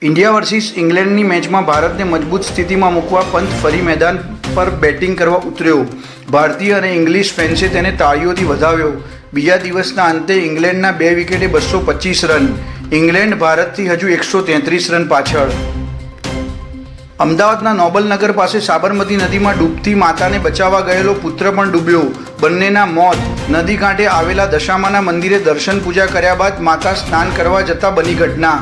India versus इंग्लैंडनी match में भारत ने मजबूत स्थिति में मूकवा पंत फरी मैदान पर बेटिंग करवा उतर्यो। भारतीय और इंग्लिश फैंसे तेने ताळीओथी વધાવ્યો। बीजा दिवसना अंते इंग्लैंडना 2 विकेटे 225 रन। इंग्लैंड भारतथी हजू 133 रन पाछळ। अमदावादना नोबलनगर पासे साबरमती नदी में डूबती माता ने बचावा गयेलो पुत्र पण डूब्यो। बंनेना मौत। नदी कांठे आवेला दशामाना मंदिरे दर्शन पूजा कर्या बाद माता स्नान करवा जता बनी घटना।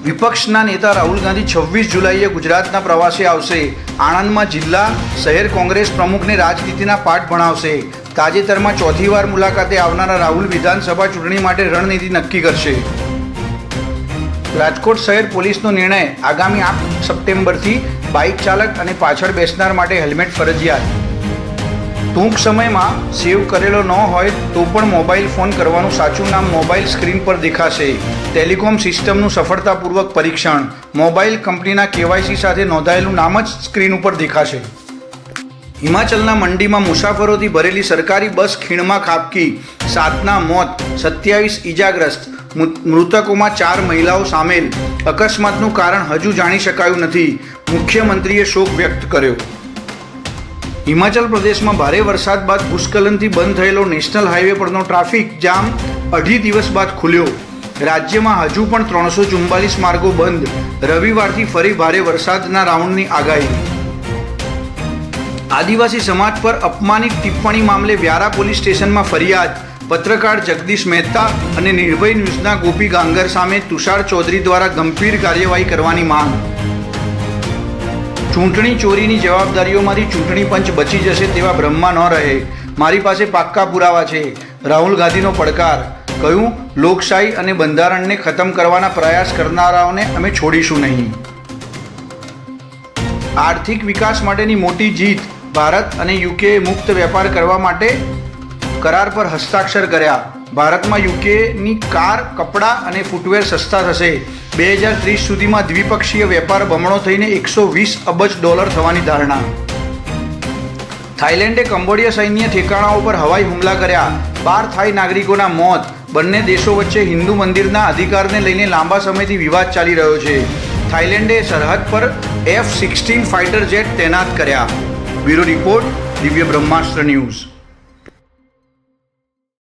विपक्षना नेता राहुल गांधी 26 जुलाईए गुजरातना प्रवासे आवशे। आणंदमां जिल्ला शहेर कोंग्रेस प्रमुखने राजनीतिना पाठ भणावशे। ताजेतरमां चौथी वार मुलाकाते आवनारा राहुल विधानसभा चूंटणी माटे रणनीति नक्की करशे। राजकोट शहर पोलीसनो निर्णय आगामी 8 सप्टेम्बरथी बाइक चालक अने पाछळ बेसनार माटे हेल्मेट फरजियात। टूंक समय में सेव करेलो न होय तो पण मोबाइल फोन करवानुं साचुं नाम मोबाइल स्क्रीन पर देखाशे। टेलिकॉम सिस्टमनुं सफलतापूर्वक परीक्षण। मोबाइल कंपनीना केवायसी साथे नोंधायेलुं नाम ज स्क्रीन पर देखाशे। हिमाचलना मंडीमां मुसाफरोथी भरेली सरकारी बस खीणमां खाबकी। 7 मौत, 27 इजाग्रस्त। मृतकों 4 महिलाओं सामेल। अकस्मातनुं कारण हजू जाणी शकायुं नथी। मुख्यमंत्रीए शोक व्यक्त कर्यो। हिमाचल प्रदेश में भारे वरसाद बाद भूस्खलन थी बंद थयेलो नेशनल हाईवे परनो ट्राफिक जाम 2.5 दिवस बाद खुल्यो। राज्य में हजू पण 344 मार्गो बंद। रविवारथी फरी भारे वरसादना राउंडनी आगाही। आदिवासी समाज पर अपमानित टिप्पणी मामले व्यारा पोलीस स्टेशन में फरियाद। पत्रकार जगदीश मेहता और निर्भय न्यूज़ना गोपी गांगर सामे तुषार चौधरी द्वारा गंभीर कार्यवाही करवानी मांग। चूंटणी चोरीनी जवाबदारीओमांथी चूंटणी पंच बची जशे तेवा भ्रममां न रहे। मारी पासे पाक्का पुरावा छे। राहुल गांधीनो પડકાર। कह्युं लोकशाही अने बंधारणने खत्म करवाना प्रयास करनाराओने अमे छोड़ीशुं नहीं। आर्थिक विकास माटेनी मोटी जीत। भारत अने यूके मुक्त वेपार करवा माटे करार पर हस्ताक्षर कर्या। भारत में यूकेनी कार, कपड़ा और फूटवेर सस्ता थशे। 2030 सुधीमां द्विपक्षीय वेपार बमणो थईने $120 अबज थवानी धारणा। थाईलैंडे कंबोडिया सैन्य ठेकाणाओं पर हवाई हुमला कर्या। 12 थाई नागरिकोना मौत। बंने देशों वच्चे हिंदू मंदिरना अधिकारने लईने लांबा समयथी विवाद चाली रह्यो छे। थाईलैंडे सरहद पर F-16 फाइटर जेट तैनात कर्या। ब्यूरो रिपोर्ट, दिव्य ब्रह्मास्त्र न्यूज़।